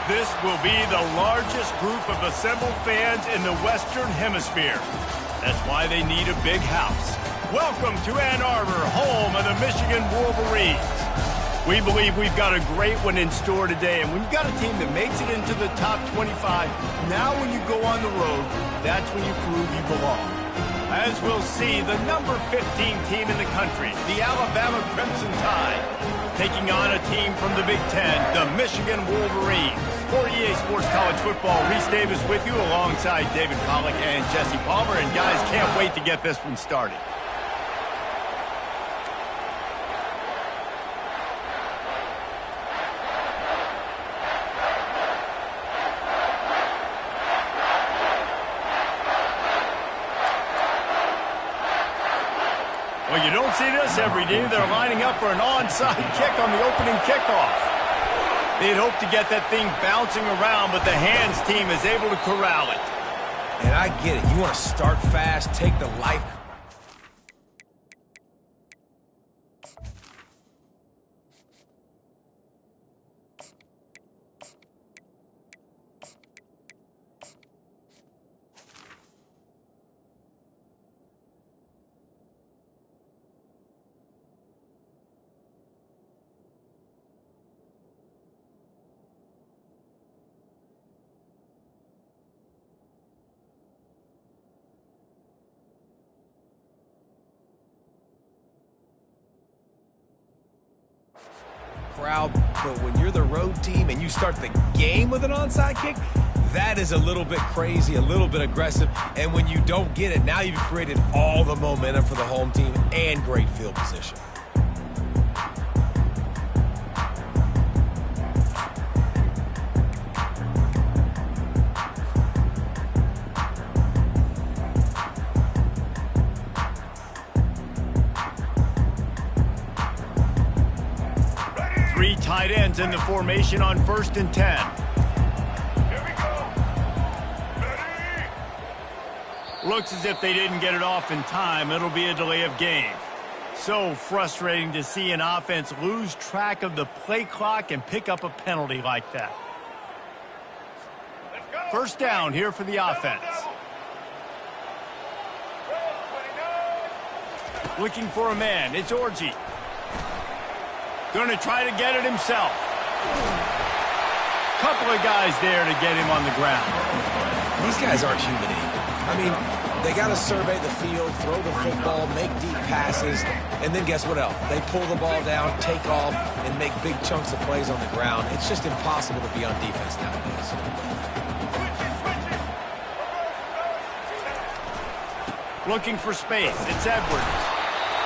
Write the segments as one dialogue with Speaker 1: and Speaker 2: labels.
Speaker 1: This will be the largest group of assembled fans in the Western Hemisphere. That's why they need a big house. Welcome to Ann Arbor, home of the Michigan Wolverines. We believe we've got a great one in store today, and when you've got a team that makes it into the top 25, now when you go on the road, that's when you prove you belong. As we'll see, the number 15 team in the country, the Alabama Crimson Tide, taking on a team from the Big Ten, the Michigan Wolverines. For EA Sports College Football, Reese Davis with you alongside David Pollack and Jesse Palmer. And guys, can't wait to get this one started. Well, you don't see this every day. They're lining up for an onside kick on the opening kickoff. They'd hope to get that thing bouncing around, but the hands team is able to corral it.
Speaker 2: And I get it. You want to start fast, take the life. Crowd, but when you're the road team and you start the game with an onside kick, that is a little bit crazy, a little bit aggressive, and when you don't get it, now you've created all the momentum for the home team and great field position.
Speaker 1: Tight ends in the formation on 1st and 10.
Speaker 3: Here we go. Ready?
Speaker 1: Looks as if they didn't get it off in time. It'll be a delay of game. So frustrating to see an offense lose track of the play clock and pick up a penalty like that.
Speaker 3: Let's go.
Speaker 1: First down here for the offense. Looking for a man. It's Orji. Going to try to get it himself. Couple of guys there to get him on the ground.
Speaker 2: These guys aren't human either. I mean, they got to survey the field, throw the football, make deep passes, and then guess what else? They pull the ball down, take off, and make big chunks of plays on the ground. It's just impossible to be on defense nowadays.
Speaker 1: Looking for space. It's Edwards.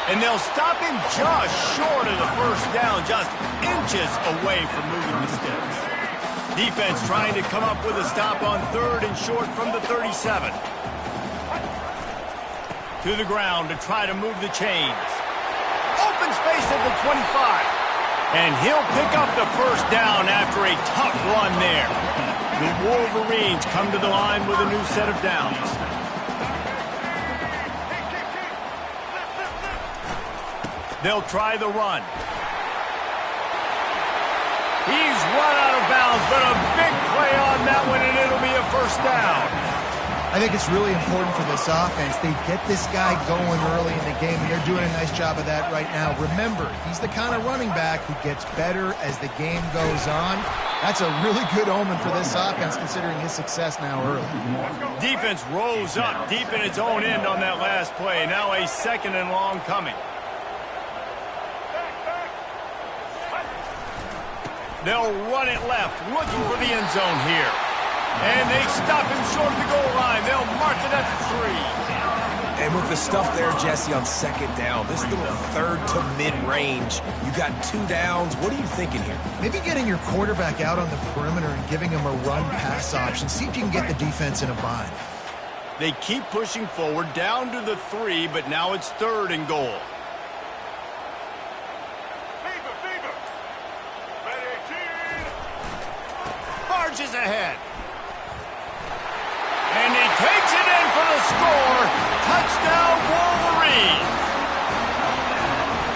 Speaker 1: And they'll stop him just short of the first down, just inches away from moving the sticks. Defense trying to come up with a stop on 3rd and short from the 37. To the ground to try to move the chains. Open space at the 25. And he'll pick up the first down after a tough run there. The Wolverines come to the line with a new set of downs. They'll try the run. He's run out of bounds, but a big play on that one, and it'll be a first down.
Speaker 4: I think it's really important for this offense. They get this guy going early in the game, and they're doing a nice job of that right now. Remember, he's the kind of running back who gets better as the game goes on. That's a really good omen for this offense, considering his success now early.
Speaker 1: Defense rose up deep in its own end on that last play. Now a 2nd and long coming. They'll run it left, looking for the end zone here. And they stop him short of the goal line. They'll mark it at the 3.
Speaker 2: And with the stuff there, Jesse, on 2nd down, this little 3rd to mid-range, you got 2 downs. What are you thinking here?
Speaker 4: Maybe getting your quarterback out on the perimeter and giving him a run-pass option. See if you can get the defense in a bind.
Speaker 1: They keep pushing forward down to the 3, but now it's 3rd and goal. Marches ahead. And he takes it in for the score. Touchdown, Wolverines.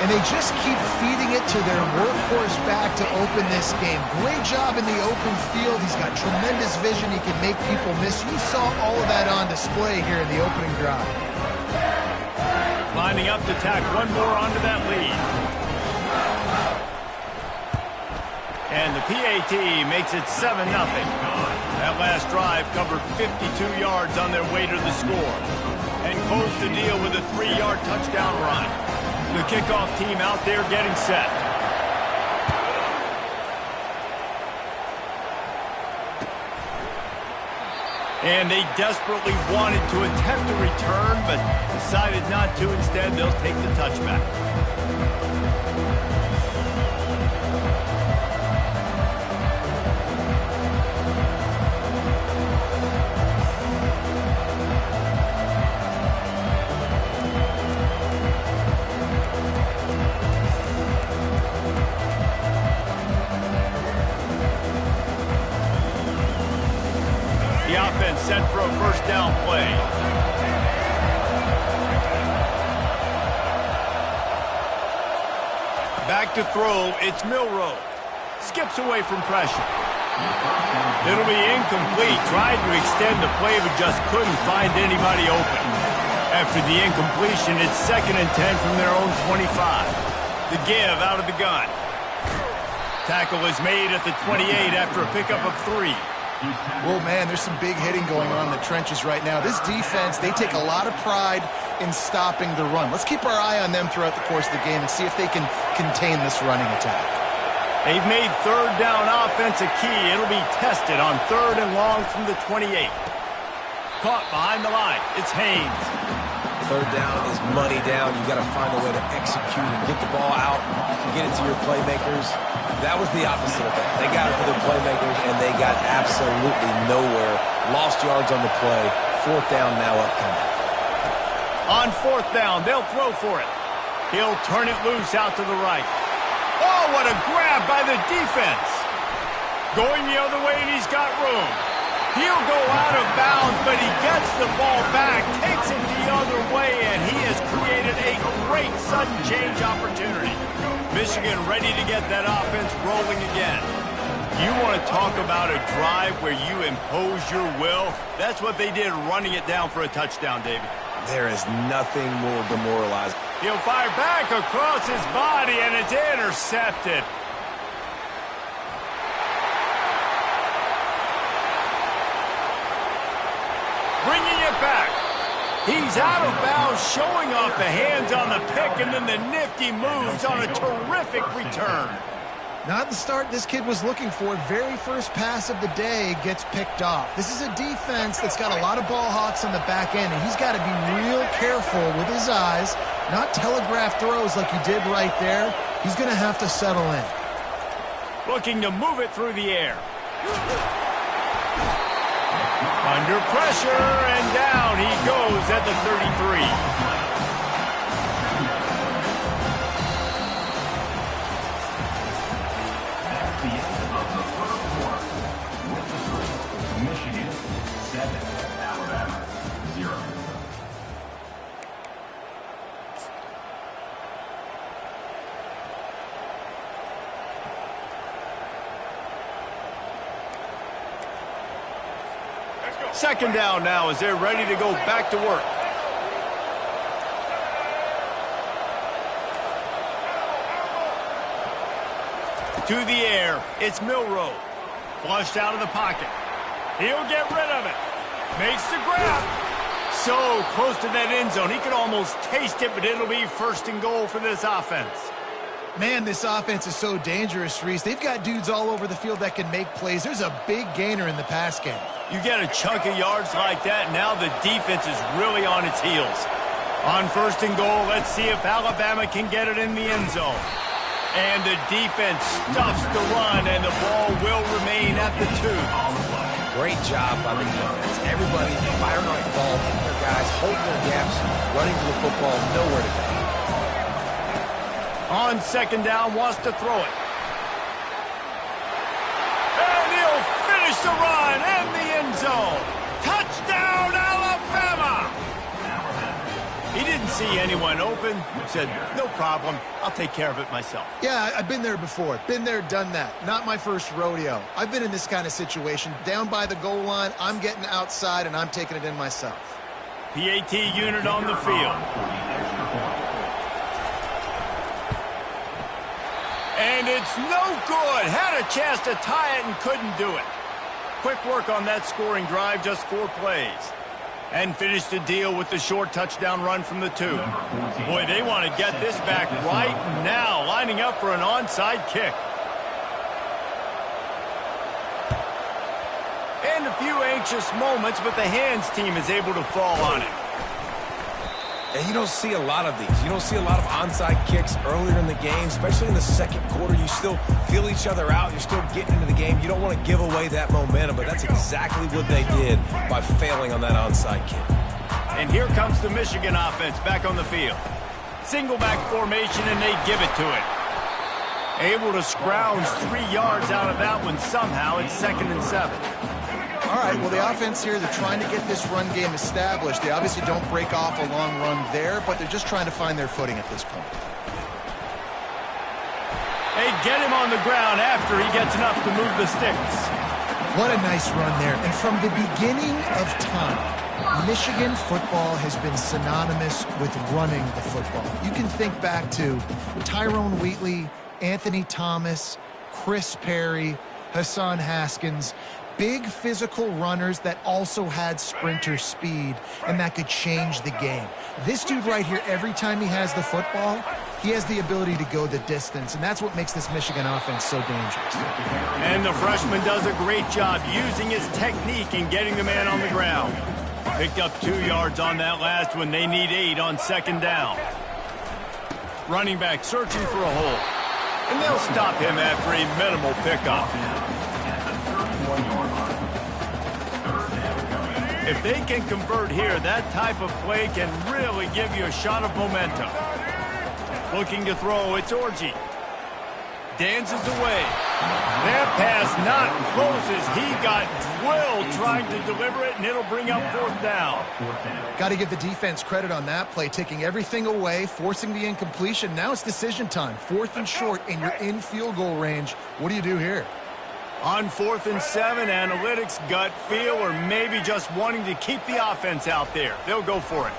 Speaker 4: and they just keep feeding it to their workhorse back to open this game. Great job in the open field. He's got tremendous vision. He can make people miss. You saw all of that on display here in the opening drive.
Speaker 1: Lining up to tack one more onto that lead. And the PAT makes it 7-0. That last drive covered 52 yards on their way to the score and closed the deal with a 3-yard touchdown run. The kickoff team out there getting set. And they desperately wanted to attempt a return, but decided not to. Instead, they'll take the touchback. The offense set for a first down play. Back to throw, it's Milroe. Skips away from pressure. It'll be incomplete. Tried to extend the play, but just couldn't find anybody open. After the incompletion, it's 2nd and 10 from their own 25. The give out of the gun. Tackle is made at the 28 after a pickup of 3.
Speaker 4: Well, man, there's some big hitting going on in the trenches right now. This defense, they take a lot of pride in stopping the run. Let's keep our eye on them throughout the course of the game and see if they can contain this running attack.
Speaker 1: They've made third down offense a key. It'll be tested on 3rd and long from the 28. Caught behind the line. It's Haynes.
Speaker 2: 3rd down is money down. You got to find a way to execute and get the ball out, get it to your playmakers. That was the opposite of that. They got it for their playmakers, and they got absolutely nowhere. Lost yards on the play. 4th down now upcoming.
Speaker 1: On 4th down, they'll throw for it. He'll turn it loose out to the right. Oh, what a grab by the defense. Going the other way, and he's got room. He'll go out of bounds, but he gets the ball back, takes it the other way, and he has created a great sudden change opportunity. Michigan ready to get that offense rolling again. You want to talk about a drive where you impose your will? That's what they did, running it down for a touchdown, David.
Speaker 2: There is nothing more demoralizing.
Speaker 1: He'll fire back across his body, and it's intercepted. Bringing it back. He's out of bounds, showing off the hands on the pick, and then the nifty moves on a terrific return.
Speaker 4: Not the start this kid was looking for. Very first pass of the day gets picked off. This is a defense that's got a lot of ball hawks on the back end, and he's got to be real careful with his eyes, not telegraph throws like he did right there. He's going to have to settle in.
Speaker 1: Looking to move it through the air. Under pressure, and down he goes at the 33.
Speaker 5: Michigan 7, Alabama 0.
Speaker 1: Second down now as they're ready to go back to work. To the air, it's Milroe. Flushed out of the pocket. He'll get rid of it. Makes the grab. So close to that end zone. He could almost taste it, but it'll be 1st and goal for this offense.
Speaker 4: Man, this offense is so dangerous, Reese. They've got dudes all over the field that can make plays. There's a big gainer in the pass game.
Speaker 1: You get a chunk of yards like that, now the defense is really on its heels. On 1st and goal, let's see if Alabama can get it in the end zone. And the defense stuffs the run, and the ball will remain at the 2.
Speaker 2: Great job by the defense. Everybody firing on the ball, hitting their guys, holding their gaps, running to the football, nowhere to go.
Speaker 1: On 2nd down, wants to throw it. And he'll finish the run and the end zone. Touchdown, Alabama! He didn't see see anyone open, said, no problem, I'll take care of it myself.
Speaker 4: Yeah, I've been there before. Been there, done that. Not my first rodeo. I've been in this kind of situation. Down by the goal line, I'm getting outside, and I'm taking it in myself.
Speaker 1: PAT unit on the field. And it's no good. Had a chance to tie it and couldn't do it. Quick work on that scoring drive, just 4 plays. And finished the deal with the short touchdown run from the 2. Boy, they want to get this back right now, lining up for an onside kick. And a few anxious moments, but the hands team is able to fall on it.
Speaker 2: And you don't see a lot of these. You don't see a lot of onside kicks earlier in the game, especially in the second quarter. You still feel each other out. You're still getting into the game. You don't want to give away that momentum, but that's exactly what they did by failing on that onside kick.
Speaker 1: And here comes the Michigan offense back on the field. Single back formation, and they give it to it. Able to scrounge 3 yards out of that one somehow. It's 2nd and 7.
Speaker 4: All right, well, the offense here, they're trying to get this run game established. They obviously don't break off a long run there, but they're just trying to find their footing at this point.
Speaker 1: They get him on the ground after he gets enough to move the sticks.
Speaker 4: What a nice run there. And from the beginning of time, Michigan football has been synonymous with running the football. You can think back to Tyrone Wheatley, Anthony Thomas, Chris Perry, Hassan Haskins. Big physical runners that also had sprinter speed, and that could change the game. This dude right here, every time he has the football, he has the ability to go the distance, and that's what makes this Michigan offense so dangerous.
Speaker 1: And the freshman does a great job using his technique and getting the man on the ground. Picked up 2 yards on that last one. They need 8 on 2nd down. Running back searching for a hole. And they'll stop him after a minimal pickup. If they can convert here, that type of play can really give you a shot of momentum. Looking to throw, it's Orji. Dances away. That pass not close as he got drilled trying to deliver it, and it'll bring up 4th down.
Speaker 4: Got to give the defense credit on that play, taking everything away, forcing the incompletion. Now it's decision time. 4th and short, and you're in field goal range. What do you do here?
Speaker 1: On 4th and 7, analytics, gut feel, or maybe just wanting to keep the offense out there. They'll go for it.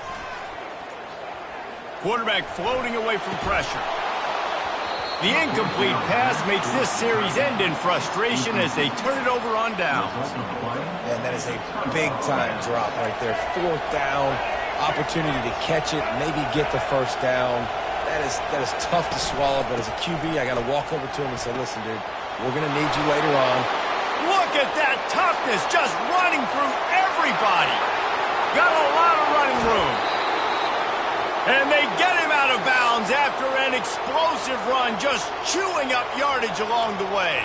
Speaker 1: Quarterback floating away from pressure. The incomplete pass makes this series end in frustration as they turn it over on downs.
Speaker 2: And that is a big-time drop right there. 4th down, opportunity to catch it, maybe get the 1st down. That is tough to swallow, but as a QB, I got to walk over to him and say, listen, dude, we're going to need you later on.
Speaker 1: Look at that toughness, just running through everybody. Got a lot of running room. And they get him out of bounds after an explosive run, just chewing up yardage along the way.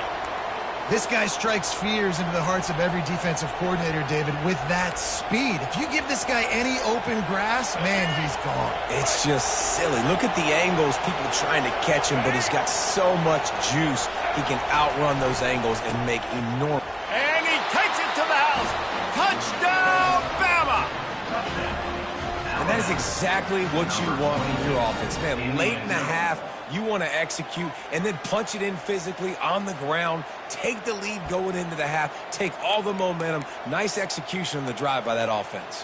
Speaker 4: This guy strikes fears into the hearts of every defensive coordinator, David, with that speed. If you give this guy any open grass, man, he's gone.
Speaker 2: It's just silly. Look at the angles, people trying to catch him, but he's got so much juice. He can outrun those angles and make enormous.
Speaker 1: And he takes it to the house. Touchdown, Bama!
Speaker 2: And that is exactly what you want in your offense, man. Late in the half, you want to execute and then punch it in physically on the ground, take the lead going into the half, take all the momentum. Nice execution on the drive by that offense.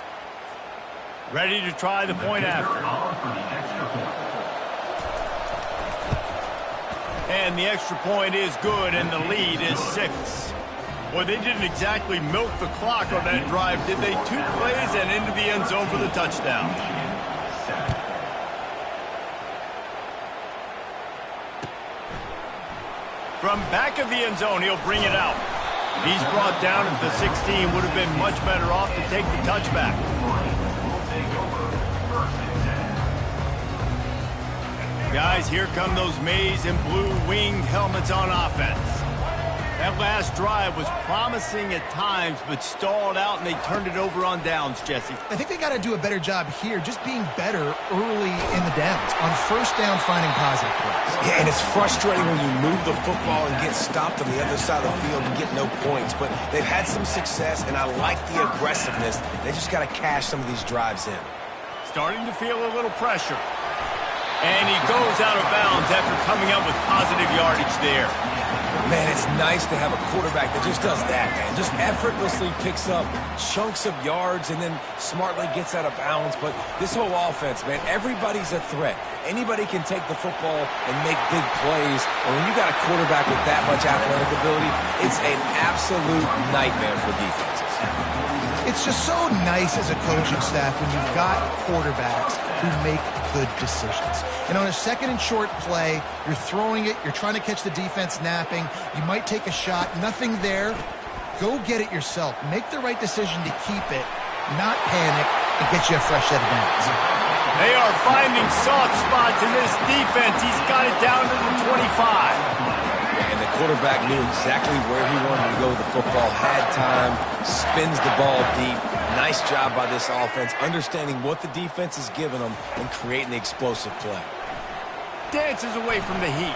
Speaker 1: Ready to try the point after. And the extra point is good, and the lead is 6. Boy, they didn't exactly milk the clock on that drive, did they? 2 plays and into the end zone for the touchdown. From back of the end zone, he'll bring it out. He's brought down at the 16. Would have been much better off to take the touchback. Guys, here come those maize and blue winged helmets on offense. That last drive was promising at times, but stalled out, and they turned it over on downs, Jesse.
Speaker 4: I think they got to do a better job here, just being better early in the downs. On 1st down, finding positive plays.
Speaker 2: Yeah, and it's frustrating when you move the football and get stopped on the other side of the field and get no points. But they've had some success, and I like the aggressiveness. They just got to cash some of these drives in.
Speaker 1: starting to feel a little pressure. And he goes out of bounds after coming up with positive yardage there.
Speaker 2: Man, it's nice to have a quarterback that just does that, man. Just effortlessly picks up chunks of yards and then smartly gets out of bounds. But this whole offense, man, everybody's a threat. Anybody can take the football and make big plays. And when you got a quarterback with that much athletic ability, it's an absolute nightmare for defenses.
Speaker 4: It's just so nice as a coaching staff when you've got quarterbacks who make good decisions. And on a second and short play, you're throwing it, you're trying to catch the defense napping, you might take a shot, nothing there. Go get it yourself. Make the right decision to keep it, not panic, and get you a fresh set of downs.
Speaker 1: They are finding soft spots in this defense. He's got it down to the 25.
Speaker 2: And the quarterback knew exactly where he wanted to go with the football, had time, spins the ball deep. Nice job by this offense, understanding what the defense is giving them and creating the explosive play.
Speaker 1: Dances away from the heat.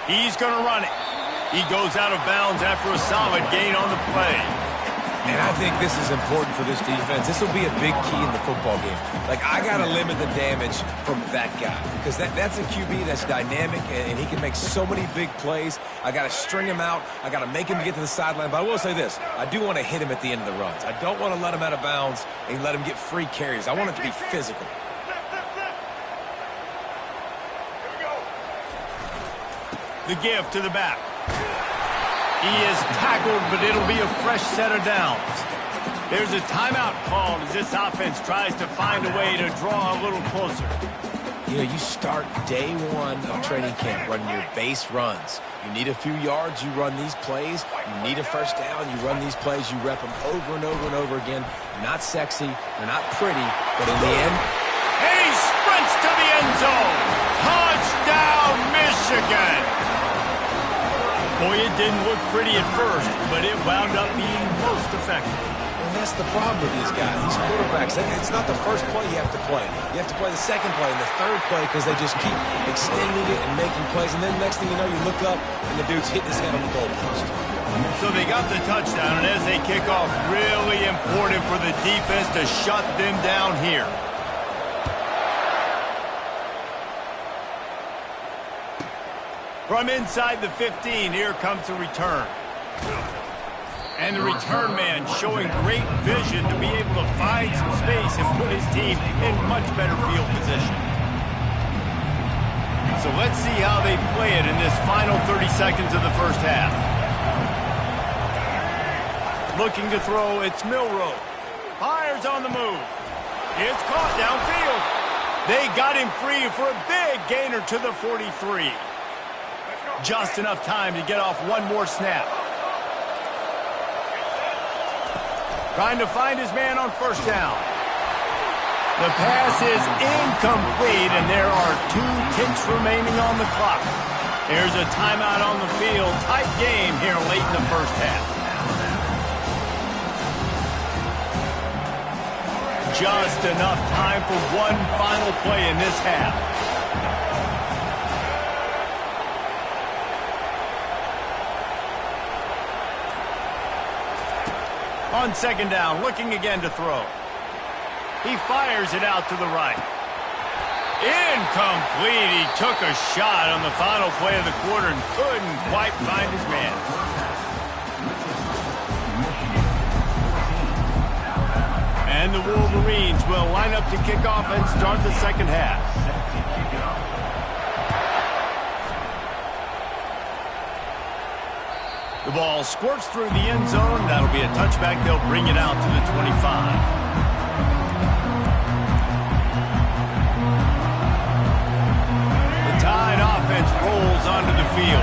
Speaker 1: He's going to run it. He goes out of bounds after a solid gain on the play.
Speaker 2: And I think this is important for this defense. This will be a big key in the football game. Like, I got to limit the damage from that guy because that's a QB that's dynamic and he can make so many big plays. I got to string him out. I got to make him get to the sideline. But I will say this. I do want to hit him at the end of the runs. I don't want to let him out of bounds and let him get free carries. I want it to be physical.
Speaker 1: The give to the back. He is tackled, but it'll be a fresh set of downs. There's a timeout called as this offense tries to find a way to draw a little closer.
Speaker 2: You know, you start day one of training camp running your base runs. You need a few yards, you run these plays. You need a first down, you run these plays. You rep them over and over and over again. They're not sexy, they're not pretty, but in the end...
Speaker 1: And he sprints to the end zone. Touchdown, Michigan! Boy, it didn't look pretty at first, but it wound up being most effective.
Speaker 2: And that's the problem with these guys, these quarterbacks. It's not the first play you have to play. You have to play the second play and the third play because they just keep extending it and making plays. And then next thing you know, you look up and the dude's hitting his head on the goalpost.
Speaker 1: So they got the touchdown, and as they kick off, really important for the defense to shut them down here. From inside the 15, here comes the return. And the return man showing great vision to be able to find some space and put his team in much better field position. So let's see how they play it in this final 30 seconds of the first half. Looking to throw, it's Milroe. Fires on the move. It's caught downfield. They got him free for a big gainer to the 43. Just enough time to get off one more snap. Trying to find his man on first down. The pass is incomplete, and there are 2 ticks remaining on the clock. There's a timeout on the field. Tight game here late in the first half. Just enough time for one final play in this half. On second down, looking again to throw. He fires it out to the right. Incomplete. He took a shot on the final play of the quarter and couldn't quite find his man. And the Wolverines will line up to kick off and start the second half. The ball squirts through the end zone. That'll be a touchback. They'll bring it out to the 25. The Tide offense rolls onto the field.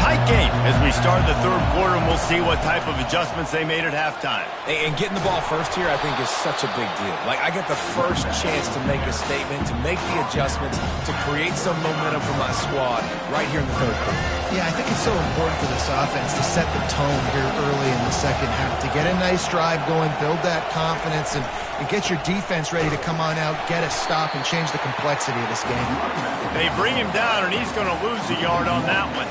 Speaker 1: Tight game as we start the third quarter, and we'll see what type of adjustments they made at halftime.
Speaker 2: And getting the ball first here, I think, is such a big deal. Like, I get the first chance to make a statement, to make the adjustments, to create some momentum for my squad right here in the third quarter.
Speaker 4: Yeah, I think it's so important for this offense to set the tone here early in the second half, to get a nice drive going, build that confidence, and get your defense ready to come on out, get a stop, and change the complexity of this game.
Speaker 1: They bring him down, and he's going to lose a yard on that one.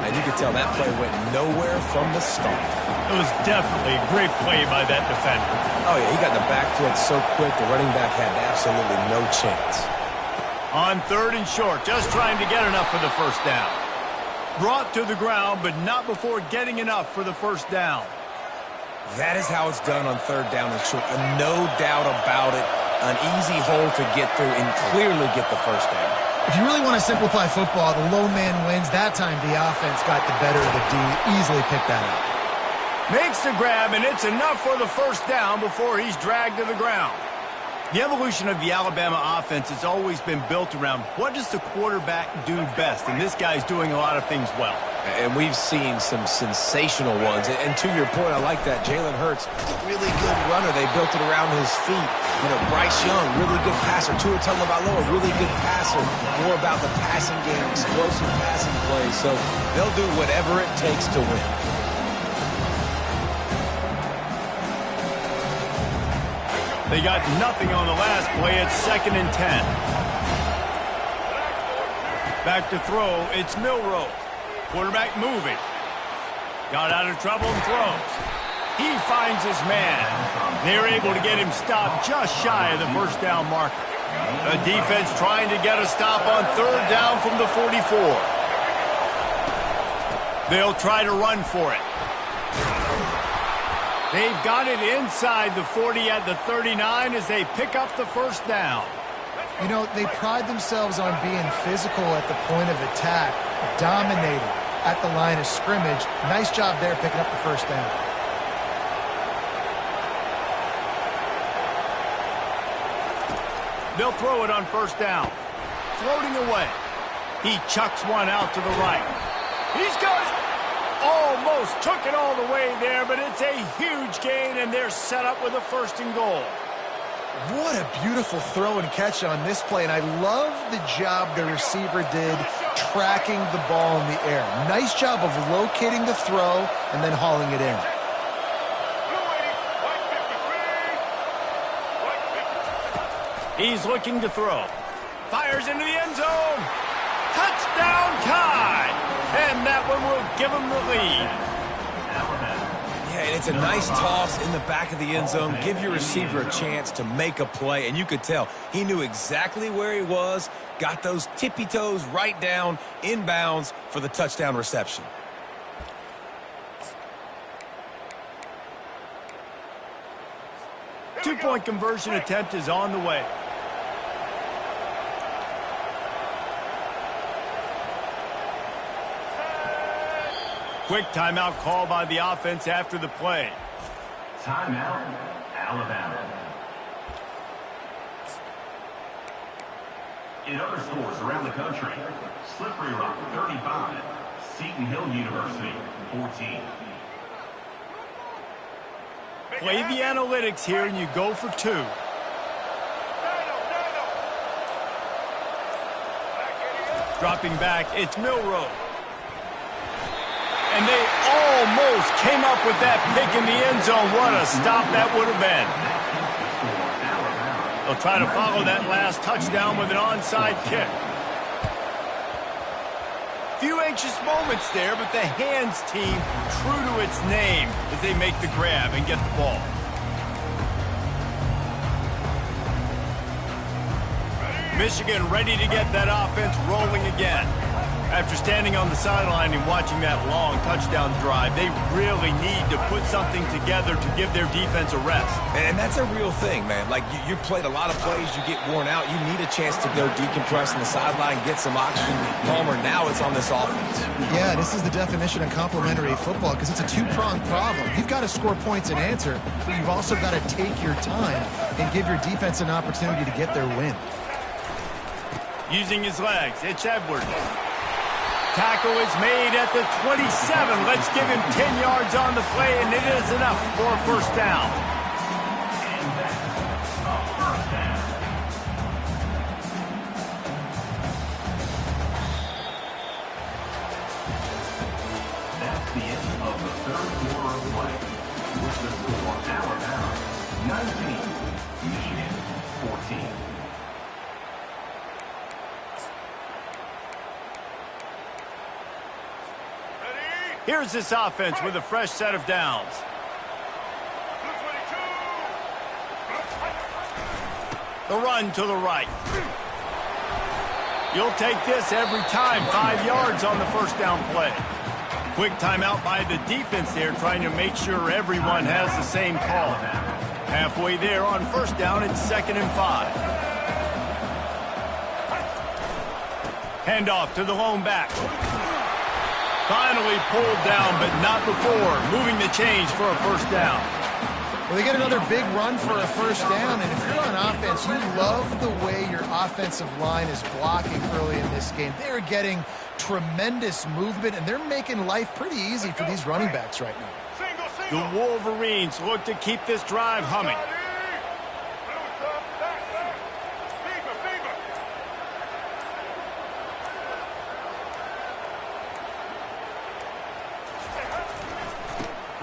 Speaker 2: And and you could tell that play went nowhere from the start.
Speaker 1: It was definitely a great play by that defender.
Speaker 2: Oh, yeah, he got in the backfield so quick, the running back had absolutely no chance.
Speaker 1: On 3rd and short, just trying to get enough for the first down. Brought to the ground, but not before getting enough for the first down.
Speaker 2: That is how it's done on 3rd down and short. No doubt about it. An easy hole to get through and clearly get the first down.
Speaker 4: If you really want to simplify football, the lone man wins. That time the offense got the better of the D. Easily picked that up.
Speaker 1: Makes the grab, and it's enough for the first down before he's dragged to the ground. The evolution of the Alabama offense has always been built around what does the quarterback do best, and this guy's doing a lot of things well.
Speaker 2: And we've seen some sensational ones. And to your point, I like that. Jalen Hurts, really good runner. They built it around his feet. You know, Bryce Young, really good passer. Tua Tagovailoa, really good passer. More about the passing game, explosive passing plays. So they'll do whatever it takes to win.
Speaker 1: They got nothing on the last play. It's 2nd and 10. Back to throw. It's Milroe. Quarterback moving. Got out of trouble and throws. He finds his man. They're able to get him stopped just shy of the first down marker. The defense trying to get a stop on 3rd down from the 44. They'll try to run for it. They've got it inside the 40 at the 39 as they pick up the first down.
Speaker 4: You know, they pride themselves on being physical at the point of attack, dominating at the line of scrimmage. Nice job there picking up the first down.
Speaker 1: They'll throw it on first down. Floating away. He chucks one out to the right. He's got it. Almost took it all the way there, but it's a huge gain, and they're set up with a 1st and goal.
Speaker 4: What a beautiful throw and catch on this play, and I love the job the receiver did tracking the ball in the air. Nice job of locating the throw and then hauling it in.
Speaker 1: He's looking to throw. Fires into the end zone. Touchdown, Tide! And that one will give him the lead.
Speaker 2: Yeah, and it's a nice toss in the back of the end zone. Give your receiver a chance to make a play, and you could tell he knew exactly where he was, got those tippy toes right down, inbounds for the touchdown reception.
Speaker 1: Two-point conversion attempt is on the way. Quick timeout call by the offense after the play.
Speaker 5: Timeout, Alabama. In other sports around the country, Slippery Rock 35, Seton Hill University 14.
Speaker 1: Play the analytics here and you go for 2. Dropping back, it's Milroe. And they almost came up with that pick in the end zone. What a stop that would have been. They'll try to follow that last touchdown with an onside kick. Few anxious moments there, but the hands team true to its name as they make the grab and get the ball. Michigan ready to get that offense rolling again. After standing on the sideline and watching that long touchdown drive, they really need to put something together to give their defense a rest.
Speaker 2: And that's a real thing, man. Like, you played a lot of plays, you get worn out, you need a chance to go decompress on the sideline, get some oxygen. Palmer, now it's on this offense.
Speaker 4: Yeah, this is the definition of complementary football because it's a two-pronged problem. You've got to score points and answer, but you've also got to take your time and give your defense an opportunity to get their win.
Speaker 1: Using his legs, it's Edwards. Tackle is made at the 27. Let's give him 10 yards on the play, and it is enough for a first down.
Speaker 5: That's the end of the 3rd quarter of play. With the score, Alabama 19, Michigan 14.
Speaker 1: Here's this offense with a fresh set of downs. The run to the right. You'll take this every time. 5 yards on the first down play. Quick timeout by the defense there, trying to make sure everyone has the same call. Halfway there on first down, it's 2nd and 5. Handoff to the lone back. Finally pulled down, but not before. Moving the chains for a first down.
Speaker 4: Well, they get another big run for a first down, and if you're on offense, you love the way your offensive line is blocking early in this game. They're getting tremendous movement, and they're making life pretty easy for these running backs right now.
Speaker 1: The Wolverines look to keep this drive humming.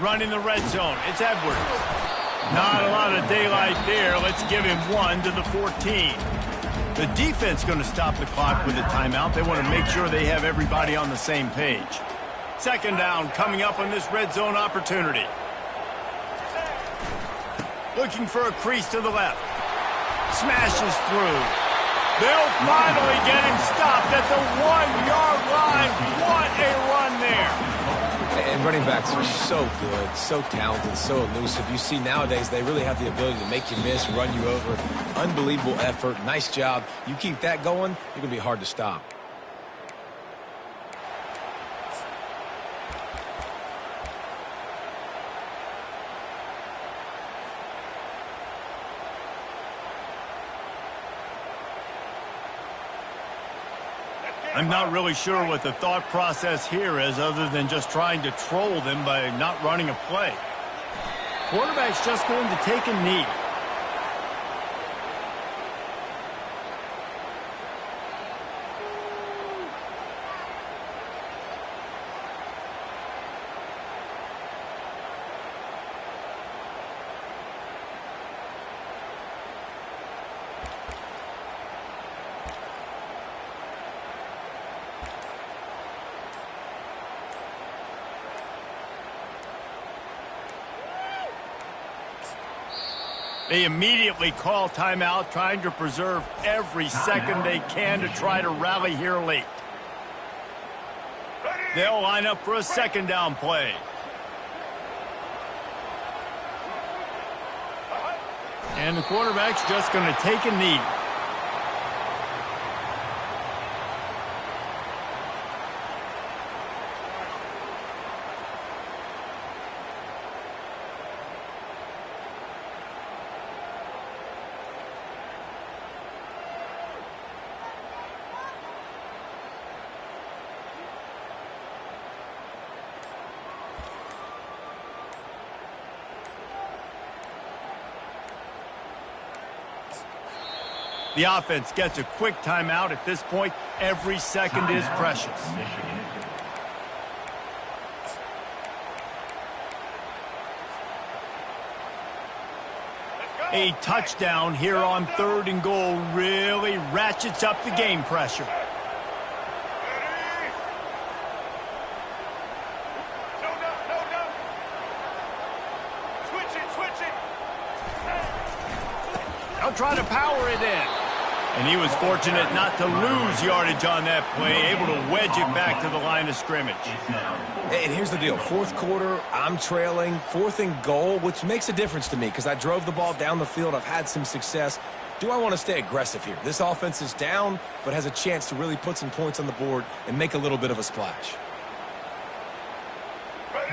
Speaker 1: Running the red zone, it's Edwards. Not a lot of daylight there. Let's give him 1 to the 14. The defense going to stop the clock with a timeout. They want to make sure they have everybody on the same page. 2nd down coming up on this red zone opportunity. Looking for a crease to the left. Smashes through. They'll finally get him stopped at the 1-yard line. What a run there.
Speaker 2: And running backs are so good, so talented, so elusive. You see nowadays they really have the ability to make you miss, run you over. Unbelievable effort. Nice job. You keep that going, you're going to be hard to stop.
Speaker 1: I'm not really sure what the thought process here is other than just trying to troll them by not running a play. Quarterback's just going to take a knee. They immediately call timeout, trying to preserve every second they can to try to rally here late. They'll line up for a 2nd down play. And the quarterback's just going to take a knee. The offense gets a quick timeout. At this point, every second is precious. A touchdown here on 3rd and goal really ratchets up the game pressure. They'll try to power it in. And he was fortunate not to lose yardage on that play, able to wedge it back to the line of scrimmage.
Speaker 2: And here's the deal. 4th quarter, I'm trailing. 4th and goal, which makes a difference to me because I drove the ball down the field. I've had some success. Do I want to stay aggressive here? This offense is down, but has a chance to really put some points on the board and make a little bit of a splash.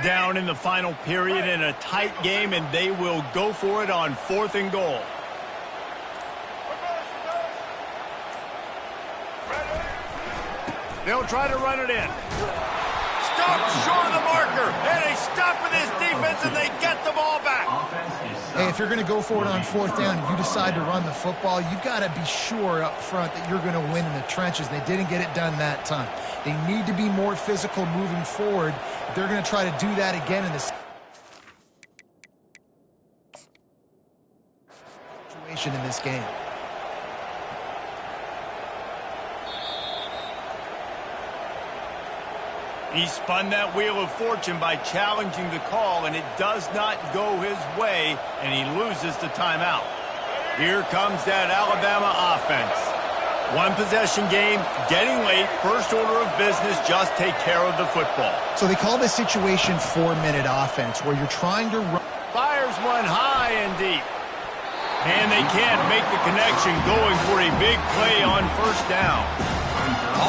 Speaker 1: Down in the final period in a tight game, and they will go for it on 4th and goal. They'll try to run it in. Stop short of the marker, and they stop with his defense, and they get the ball back.
Speaker 4: Hey, if you're going to go for it on 4th down, if you decide to run the football, you've got to be sure up front that you're going to win in the trenches. They didn't get it done that time. They need to be more physical moving forward. If they're going to try to do that again in this situation in this game.
Speaker 1: He spun that wheel of fortune by challenging the call, and it does not go his way, and he loses the timeout. Here comes that Alabama offense. One possession game, getting late, first order of business, just take care of the football.
Speaker 4: So they call this situation 4-minute offense, where you're trying to run.
Speaker 1: Fires one high and deep. And they can't make the connection, going for a big play on first down.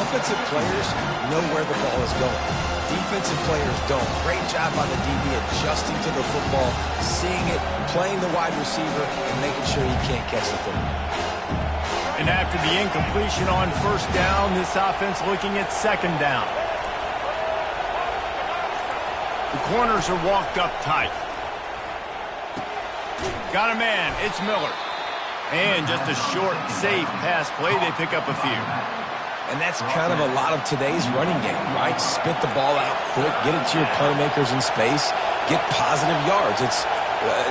Speaker 2: Offensive players know where the ball is going. Defensive players don't. Great job by the DB adjusting to the football, seeing it, playing the wide receiver, and making sure he can't catch the football.
Speaker 1: And after the incompletion on first down, this offense looking at second down. The corners are walked up tight. Got a man, it's Miller. And just a short, safe pass play, they pick up a few.
Speaker 2: And that's kind of a lot of today's running game, right? Spit the ball out quick, get it to your playmakers in space, get positive yards. It's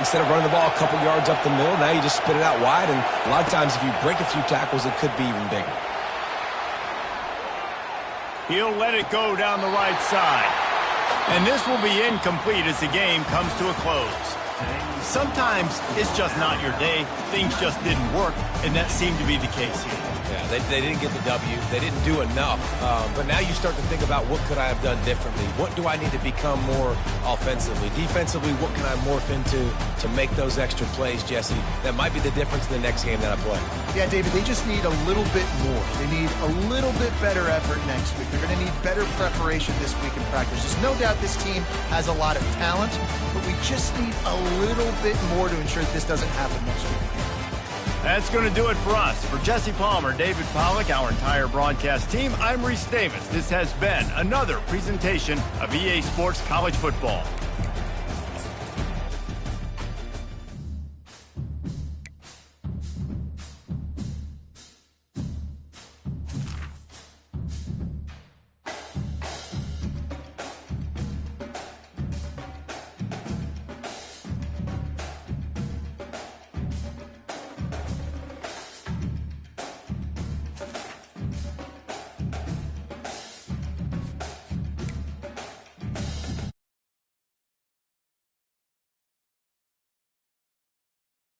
Speaker 2: instead of running the ball a couple yards up the middle, now you just spit it out wide, and a lot of times if you break a few tackles, it could be even bigger.
Speaker 1: He'll let it go down the right side. And this will be incomplete as the game comes to a close. Sometimes it's just not your day. Things just didn't work, and that seemed to be the case here.
Speaker 2: Yeah, they didn't get the W. They didn't do enough. But now you start to think about, what could I have done differently? What do I need to become more offensively? Defensively, what can I morph into to make those extra plays, Jesse? That might be the difference in the next game that I play.
Speaker 4: Yeah, David, they just need a little bit more. They need a little bit better effort next week. They're going to need better preparation this week in practice. There's no doubt this team has a lot of talent, but we just need a little bit more to ensure that this doesn't happen next week.
Speaker 1: That's going to do it for us. For Jesse Palmer, David Pollack, our entire broadcast team, I'm Reese Davis. This has been another presentation of EA Sports College Football.